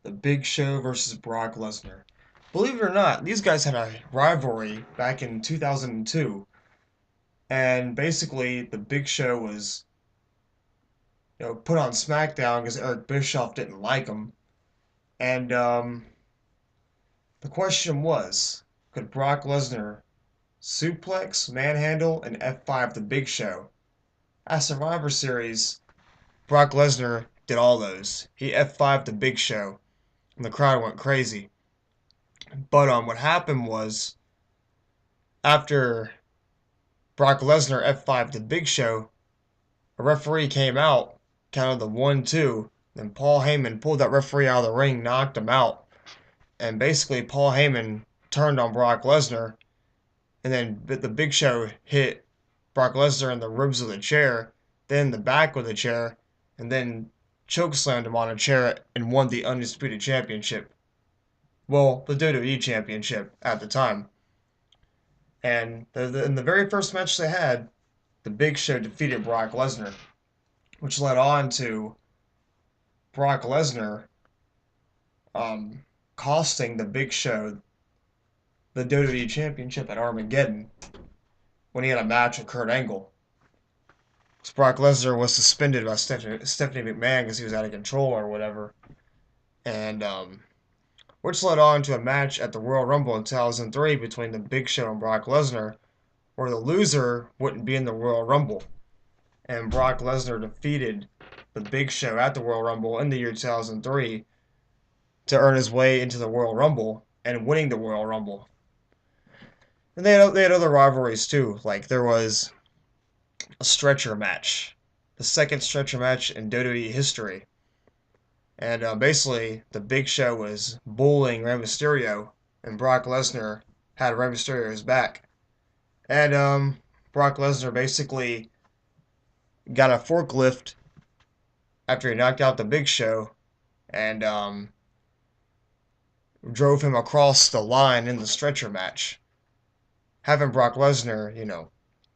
The Big Show versus Brock Lesnar. Believe it or not, these guys had a rivalry back in 2002, and basically the Big Show was, put on SmackDown because Eric Bischoff didn't like him, and the question was, could Brock Lesnar suplex, manhandle, and F5 the Big Show? At Survivor Series, Brock Lesnar did all those. He F5'd the Big Show, and the crowd went crazy. But what happened was after Brock Lesnar F5'd the Big Show, a referee came out, counted the 1-2, then Paul Heyman pulled that referee out of the ring, knocked him out, and basically Paul Heyman turned on Brock Lesnar, and then the Big Show hit Brock Lesnar in the ribs of the chair, then the back with the chair, and then chokeslammed him on a chair and won the Undisputed Championship. Well, the WWE Championship at the time. And in the very first match they had, the Big Show defeated Brock Lesnar, which led on to Brock Lesnar costing the Big Show the WWE Championship at Armageddon when he had a match with Kurt Angle. So Brock Lesnar was suspended by Stephanie McMahon because he was out of control or whatever. And which led on to a match at the Royal Rumble in 2003 between the Big Show and Brock Lesnar, where the loser wouldn't be in the Royal Rumble. And Brock Lesnar defeated the Big Show at the Royal Rumble in the year 2003 to earn his way into the Royal Rumble and winning the Royal Rumble. And they had other rivalries too. Like there was a stretcher match, the second stretcher match in WWE history. And basically, the Big Show was bullying Rey Mysterio, and Brock Lesnar had Rey Mysterio's back. And Brock Lesnar basically got a forklift after he knocked out the Big Show and drove him across the line in the stretcher match, having Brock Lesnar,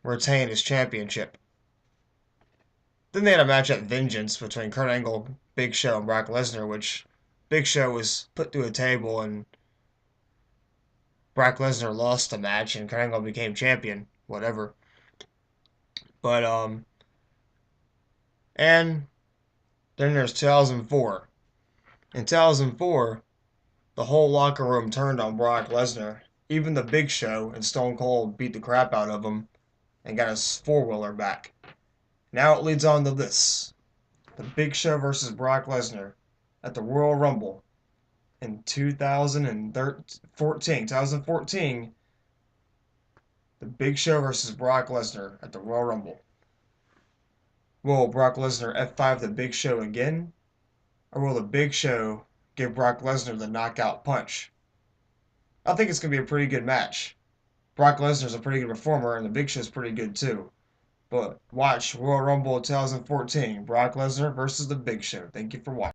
retain his championship. Then they had a match at Vengeance between Kurt Angle, Big Show, and Brock Lesnar, which Big Show was put through a table and Brock Lesnar lost the match and Kurt Angle became champion. Whatever. But and then there's 2004. In 2004, the whole locker room turned on Brock Lesnar. Even the Big Show and Stone Cold beat the crap out of him and got his four-wheeler back. Now it leads on to this. The Big Show versus Brock Lesnar at the Royal Rumble in 2014. The Big Show versus Brock Lesnar at the Royal Rumble. Will Brock Lesnar F5 the Big Show again? Or will the Big Show give Brock Lesnar the knockout punch? I think it's going to be a pretty good match. Brock Lesnar's a pretty good performer, and the Big Show's pretty good too. But watch Royal Rumble 2014, Brock Lesnar versus the Big Show. Thank you for watching.